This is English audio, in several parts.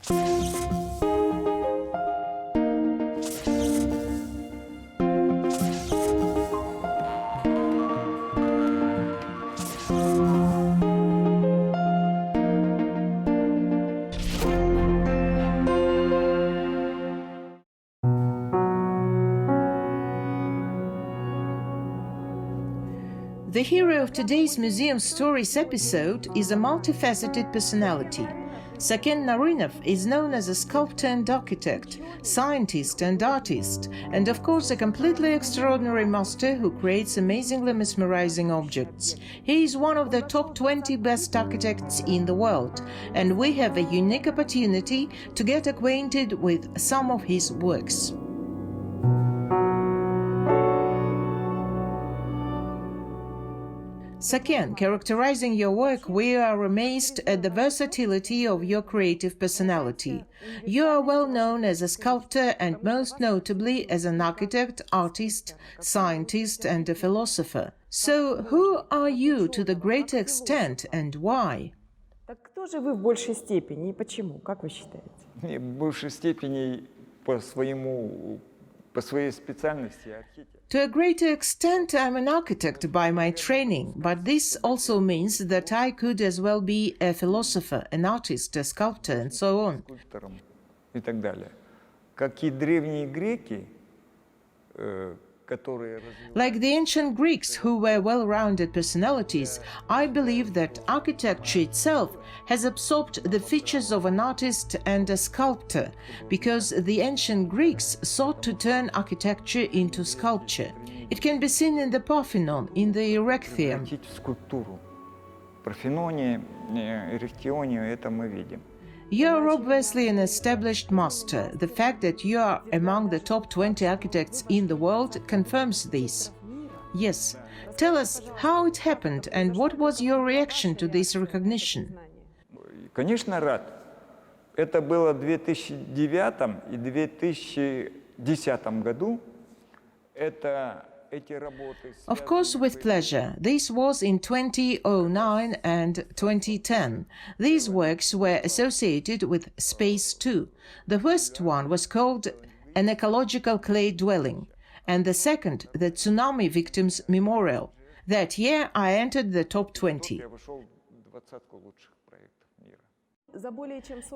The hero of today's Museum Stories episode is a multifaceted personality. Saken Narynov is known as a sculptor and architect, scientist and artist, and of course a completely extraordinary master who creates amazingly mesmerizing objects. He is one of the top 20 best architects in the world, and we have a unique opportunity to get acquainted with some of his works. Saken, characterizing your work, we are amazed at the versatility of your creative personality. You are well known as a sculptor and most notably as an architect, artist, scientist and a philosopher. So, who are you to the greater extent and why? Так кто же вы в большей степени и почему? Как вы считаете? В большей степени по своей специальности архитектор. To a greater extent, I'm an architect by my training, but this also means that I could as well be a philosopher, an artist, a sculptor, and so on. Скульптором и так далее. Как и древние греки, которые Like the ancient Greeks, who were well-rounded personalities, I believe that architecture itself has absorbed the features of an artist and a sculptor, because the ancient Greeks sought to turn architecture into sculpture. It can be seen in the Parthenon, in the Erechtheum. скульптуру. Парфеноне, Эрехтионе это мы видим. You are obviously an established master. The fact that you are among the top 20 architects in the world confirms this. Yes. Tell us how it happened and what was your reaction to this recognition? Конечно, рад. Это было в 2009 и 2010 году. Of course, with pleasure. This was in 2009 and 2010. These works were associated with Space 2. The first one was called An Ecological Clay Dwelling, and the second, the Tsunami Victims Memorial. That year, I entered the top 20.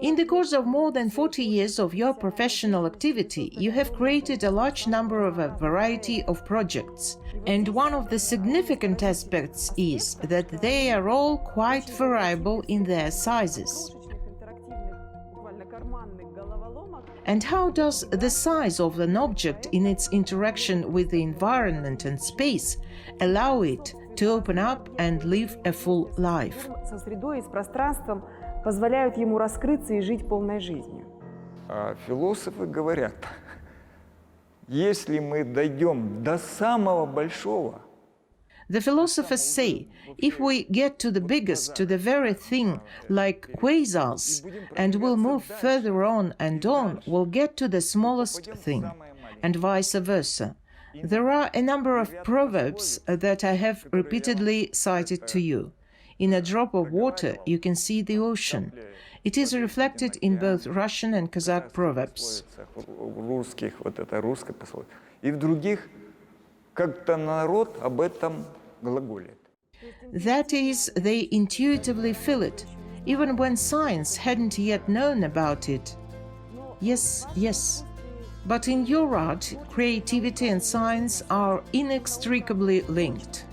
In the course of more than 40 years of your professional activity, you have created a large number of a variety of projects. And one of the significant aspects is that they are all quite variable in their sizes. And how does the size of an object in its interaction with the environment and space allow it to open up and live a full life? Позволяют ему раскрыться и жить полной жизнью. Философы говорят, если мы дойдем до самого большого. The philosophers say, if we get to the biggest, to the very thing, like quasars, and we'll move further on and on, we'll get to the smallest thing, and vice versa. There are a number of proverbs that I have repeatedly cited to you. In a drop of water, you can see the ocean. It is reflected in both Russian and Kazakh proverbs. Русских, вот это русское пословие. И в других как-то народ об этом глаголит. That is, they intuitively feel it, even when science hadn't yet known about it. Yes, yes. But in your art, creativity and science are inextricably linked.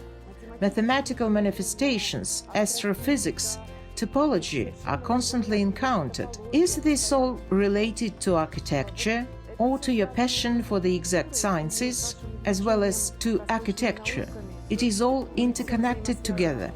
Mathematical manifestations, astrophysics, topology are constantly encountered. Is this all related to architecture or to your passion for the exact sciences, as well as to architecture? It is all interconnected together.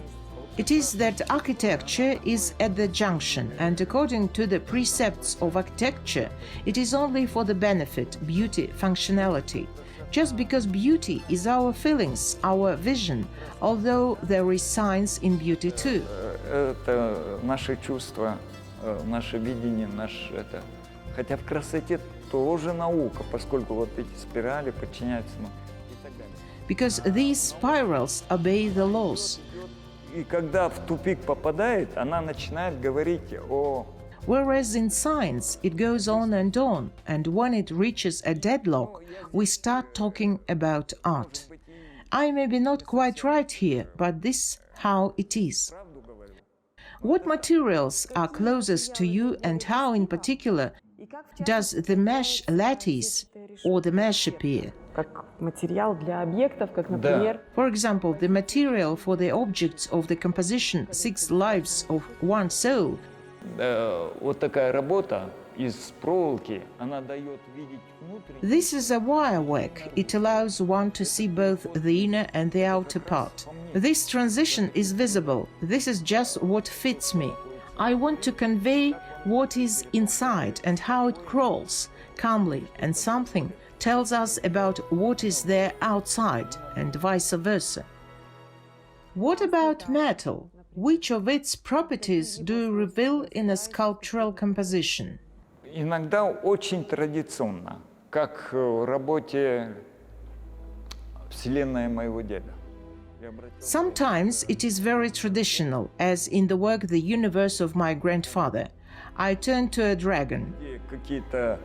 It is that architecture is at the junction, and according to the precepts of architecture, it is only for the benefit, beauty, functionality. Just because beauty is our feelings, our vision, although there is science in beauty too. Это наши чувства, наше видение, это. Хотя в красоте тоже наука, поскольку вот эти спирали подчиняются и так далее. Because these spirals obey the laws. И когда в тупик попадает, она начинает говорить о Whereas in science, it goes on, and when it reaches a deadlock, we start talking about art. I may be not quite right here, but this how it is. What materials are closest to you, and how in particular does the mesh lattice or the mesh appear? Как материал для объектов, как, например... For example, the material for the objects of the composition Six Lives of One Soul. Вот такая работа из проволоки, она дает видеть внутренний. This is a wire work. It allows one to see both the inner and the outer part. This transition is visible. This is just what fits me. I want to convey what is inside and how it crawls calmly, and something tells us about what is there outside, and vice versa. What about metal? Which of its properties do you reveal in a sculptural composition? Иногда очень традиционно, как в работе «Вселенная моего деда». Sometimes it is very traditional, as in the work The Universe of My Grandfather. I turn to a dragon. Какие-то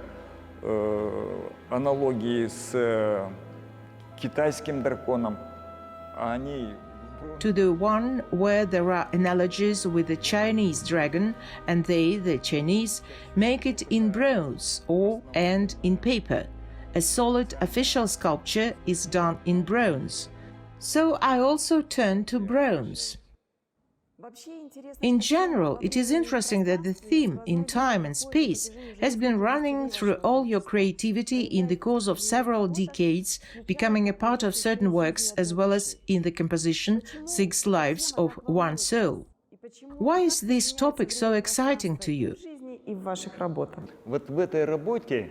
аналогии с китайским драконом, они... To the one where there are analogies with the Chinese dragon, and they, the Chinese, make it in bronze and in paper. A solid official sculpture is done in bronze. So I also turn to bronze. In general, it is interesting that the theme in time and space has been running through all your creativity in the course of several decades, becoming a part of certain works as well as in the composition Six Lives of One Soul. Why is this topic so exciting to you? Вот в этой работе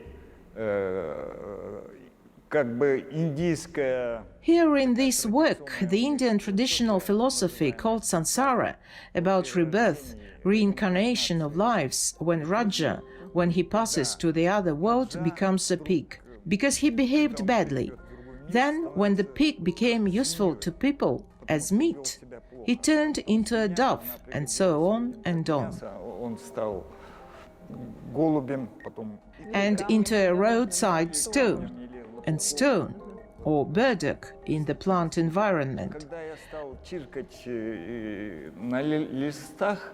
как бы индийская... Here in this work, the Indian traditional philosophy called samsara, about rebirth, reincarnation of lives, when Raja, when he passes to the other world, becomes a pig, because he behaved badly. Then, when the pig became useful to people as meat, he turned into a dove, and so on and on. Он стал голубем, потом... And into a roadside stone, and stone, or burdock in the plant environment. Когда я стал чиркать на листах,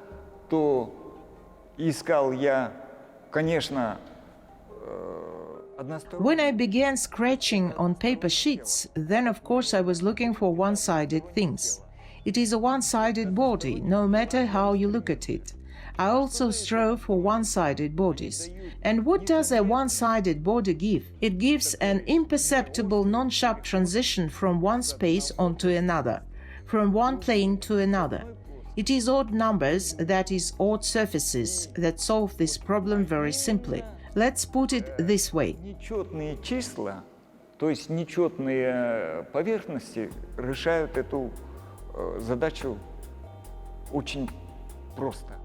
то искал я, конечно, односторонний. When I began scratching on paper sheets, then of course I was looking for one-sided things. It is a one-sided body, no matter how you look at it. I also strove for one-sided bodies. And what does a one-sided body give? It gives an imperceptible non-sharp transition from one space onto another, from one plane to another. It is odd numbers, that is, odd surfaces, that solve this problem very simply. Let's put it this way. Нечетные числа, то есть нечетные поверхности, решают эту задачу очень просто.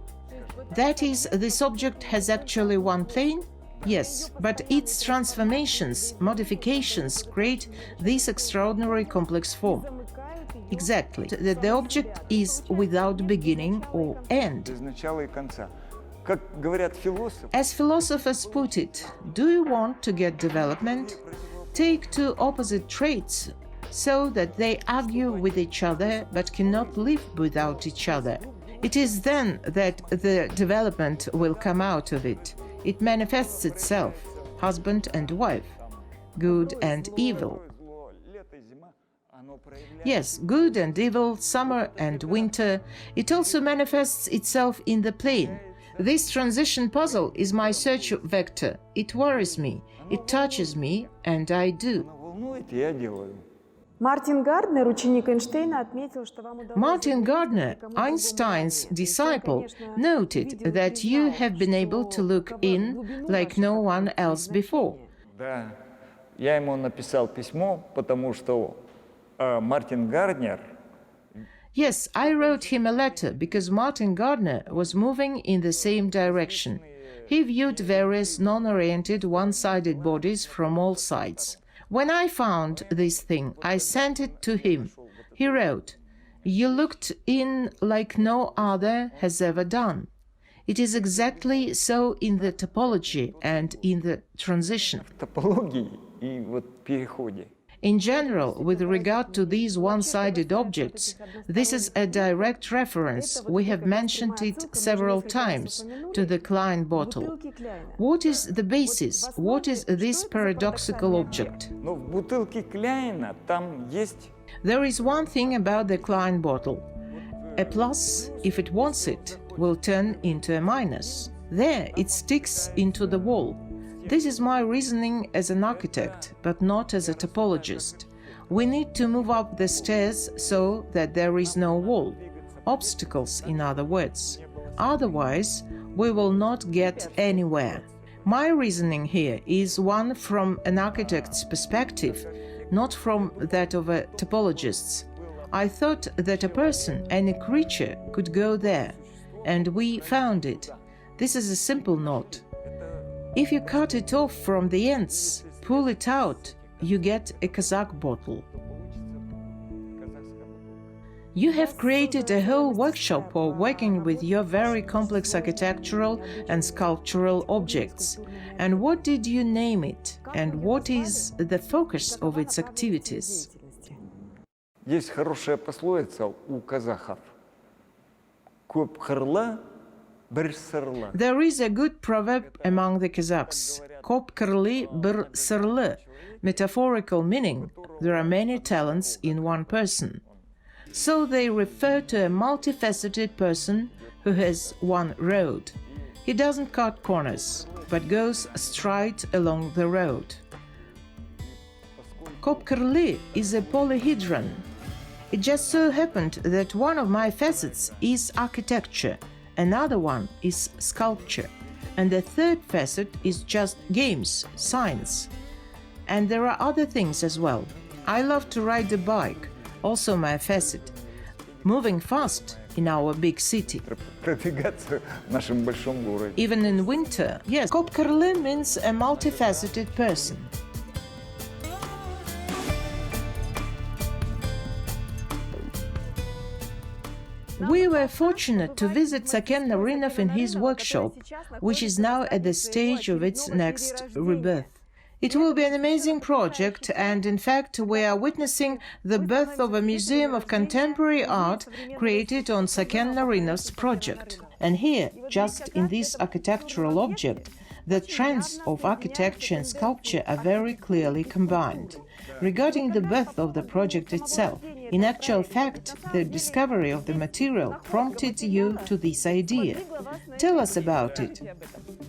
That is, this object has actually one plane? Yes, but its transformations, modifications create this extraordinary complex form. Exactly, that the object is without beginning or end. Без начала и конца. Как говорят философы, As philosophers put it, do you want to get development? Take two opposite traits so that they argue with each other but cannot live without each other. It is then that the development will come out of it. It manifests itself, husband and wife, good and evil. Yes, good and evil, summer and winter. It also manifests itself in the plane. This transition puzzle is my search vector. It worries me, it touches me, and I do. волнует, я делаю. Мартин Гарднер, ученик Эйнштейна, отметил, что вам удалось... Martin Gardner, Einstein's disciple, noted that you have been able to look in like no one else before. Да, я ему написал письмо, потому что Мартин Гарднер... Yes, I wrote him a letter because Martin Gardner was moving in the same direction. He viewed various non-oriented one-sided bodies from all sides. When I found this thing, I sent it to him. He wrote, "You looked in like no other has ever done. It is exactly so in the topology and in the transition. В топологии и вот переходе. In general, with regard to these one-sided objects, this is a direct reference, we have mentioned it several times, to the Klein bottle. What is the basis? What is this paradoxical object? Но в бутылке Кляйна там есть... There is one thing about the Klein bottle. A plus, if it wants it, will turn into a minus. There, it sticks into the wall. This is my reasoning as an architect, but not as a topologist. We need to move up the stairs so that there is no wall. Obstacles, in other words. Otherwise, we will not get anywhere. My reasoning here is one from an architect's perspective, not from that of a topologist's. I thought that a person, any creature, could go there, and we found it. This is a simple knot. If you cut it off from the ends, pull it out, you get a Qazaq bottle. You have created a whole workshop for working with your very complex architectural and sculptural objects. And what did you name it? And what is the focus of its activities? Есть хорошая пословица у казахов. Көп қырлы, бір сырлы. There is a good proverb among the Kazakhs. Көп қырлы, бір сырлы. Metaphorical meaning, there are many talents in one person. So they refer to a multifaceted person who has one road. He doesn't cut corners, but goes straight along the road. Көп қырлы is a polyhedron. It just so happened that one of my facets is architecture, another one is sculpture, and the third facet is just games, science. And there are other things as well. I love to ride a bike, also my facet. Moving fast in our big city. Продвигаться в нашем большом городе. Even in winter, yes, Көп қырлы means a multifaceted person. We were fortunate to visit Saken Narynov in his workshop, which is now at the stage of its next rebirth. It will be an amazing project, and in fact we are witnessing the birth of a museum of contemporary art created on Saken Narynov's project. And here, just in this architectural object, the trends of architecture and sculpture are very clearly combined. Regarding the birth of the project itself, in actual fact, the discovery of the material prompted you to this idea. Tell us about it.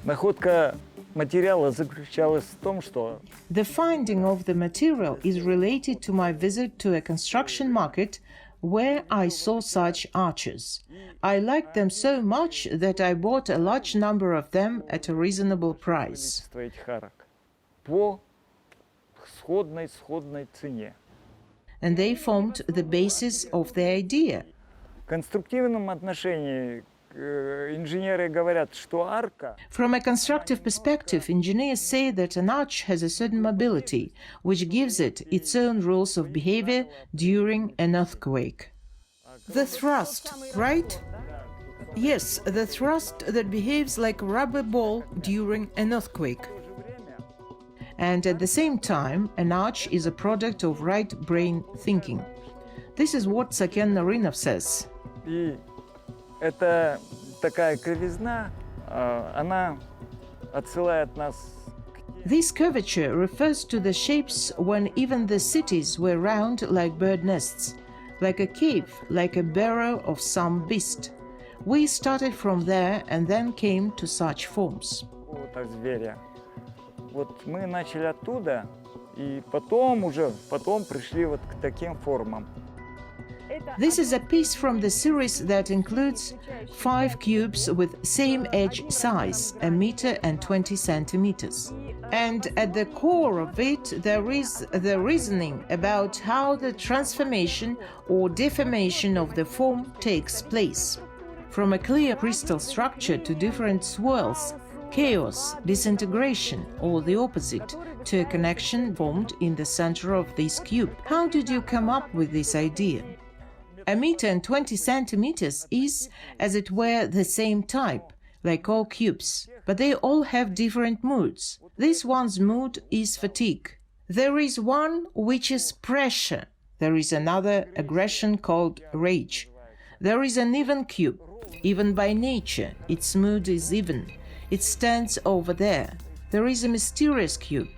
Находка материала заключалась в том, что The finding of the material is related to my visit to a construction market where I saw such arches. I liked them so much that I bought a large number of them at a reasonable price. этих арок по сходной цене. And they formed the basis of the idea. В конструктивном отношении инженеры говорят, что арка From a constructive perspective, engineers say that an arch has a certain mobility, which gives it its own rules of behavior during an earthquake. The thrust, right? Yes, the thrust that behaves like a rubber ball during an earthquake. And at the same time, an arch is a product of right brain thinking. This is what Saken Narynov says. и это такая кривизна, она отсылает нас. This curvature refers to the shapes when even the cities were round like bird nests, like a cave, like a burrow of some beast. We started from there and then came to such forms. Какого-то зверя. Вот мы начали оттуда, и потом пришли вот к таким формам. This is a piece from the series that includes 5 cubes with same edge size, 1 meter and 20 centimeters. And at the core of it, there is the reasoning about how the transformation or deformation of the form takes place. From a clear crystal structure to different swirls, chaos, disintegration, or the opposite, to a connection formed in the center of this cube. How did you come up with this idea? 1 meter and 20 centimeters is, as it were, the same type, like all cubes, but they all have different moods. This one's mood is fatigue. There is one which is pressure. There is another aggression called rage. There is an even cube. Even by nature, its mood is even. It stands over there. There is a mysterious cube.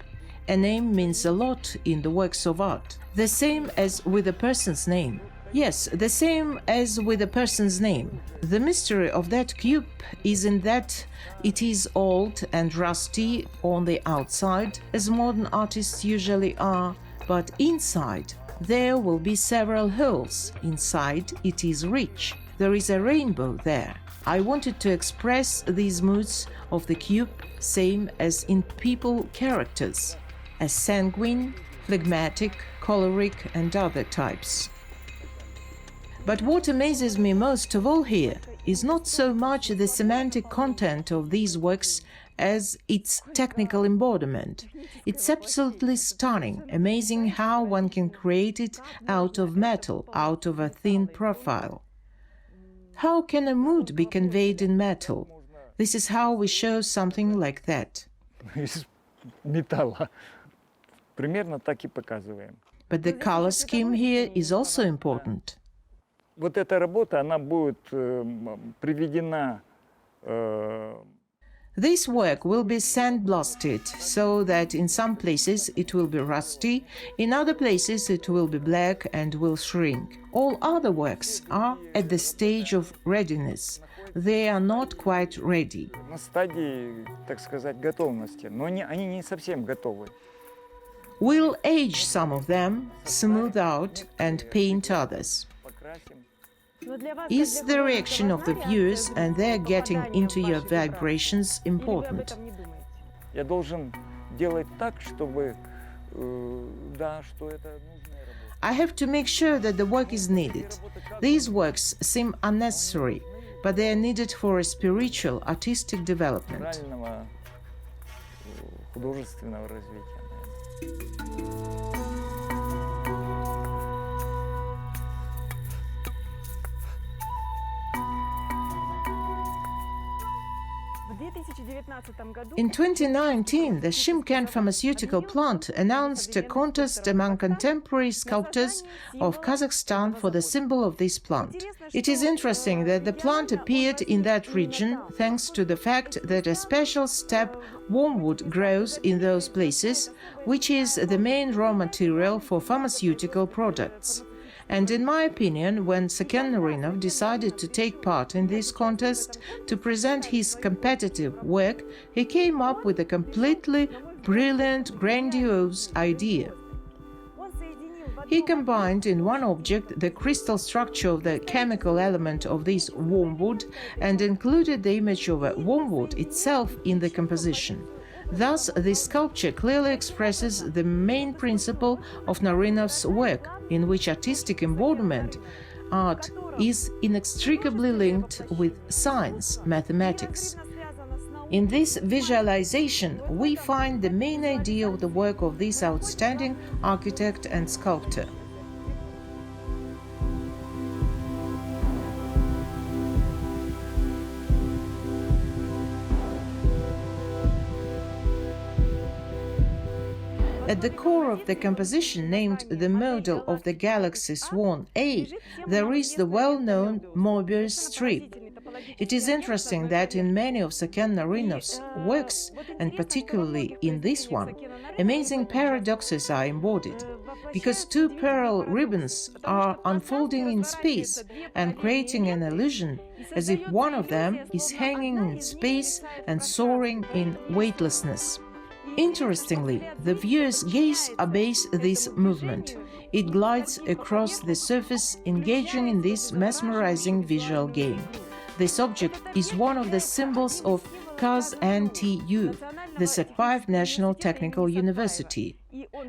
A name means a lot in the works of art. The same as with a person's name. Yes, the same as with a person's name. The mystery of that cube is in that it is old and rusty on the outside, as modern artists usually are, but inside there will be several holes. Inside it is rich. There is a rainbow there. I wanted to express these moods of the cube same as in people characters, as sanguine, phlegmatic, choleric and other types. But what amazes me most of all here is not so much the semantic content of these works as its technical embodiment. It's absolutely stunning, amazing how one can create it out of metal, out of a thin profile. How can a mood be conveyed in metal? This is how we show something like that. Из металла. Примерно так и показываем. But the color scheme here is also important. Вот эта работа, она будет приведена. This work will be sandblasted so that in some places it will be rusty, in other places it will be black and will shrink. All other works are at the stage of readiness. They are not quite ready. На стадии, так сказать, готовности, но они не совсем готовы. We'll age some of them, smooth out and paint others. Is the reaction of the viewers and their getting into your vibrations important? Я должен делать так, чтобы, да, что это нужная работа. I have to make sure that the work is needed. These works seem unnecessary, but they are needed for a spiritual, artistic development. Правильного художественного развития, наверное. In 2019, the Shymkent pharmaceutical plant announced a contest among contemporary sculptors of Kazakhstan for the symbol of this plant. It is interesting that the plant appeared in that region thanks to the fact that a special steppe wormwood grows in those places, which is the main raw material for pharmaceutical products. And in my opinion, when Saken Narynov decided to take part in this contest to present his competitive work, he came up with a completely brilliant, grandiose idea. He combined in one object the crystal structure of the chemical element of this wormwood and included the image of a wormwood itself in the composition. Thus, this sculpture clearly expresses the main principle of Narynov's work, in which artistic embodiment, art, is inextricably linked with science, mathematics. In this visualization, we find the main idea of the work of this outstanding architect and sculptor. At the core of the composition, named the model of the galaxy Swan A, there is the well-known Mobius strip. It is interesting that in many of Saken Narynov's works, and particularly in this one, amazing paradoxes are embodied, because two parallel ribbons are unfolding in space and creating an illusion as if one of them is hanging in space and soaring in weightlessness. Interestingly, the viewer's gaze obeys this movement. It glides across the surface, engaging in this mesmerizing visual game. This object is one of the symbols of Qazaq, the Sakartveil National Technical University,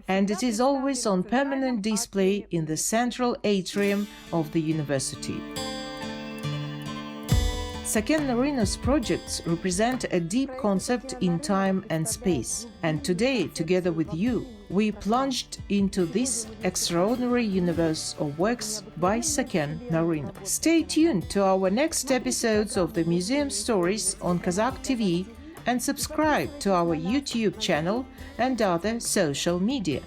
and it is always on permanent display in the central atrium of the university. Saken Narynov's projects represent a deep concept in time and space, and today, together with you, we plunged into this extraordinary universe of works by Saken Narynov. Stay tuned to our next episodes of the Museum Stories on Qazaq TV and subscribe to our YouTube channel and other social media.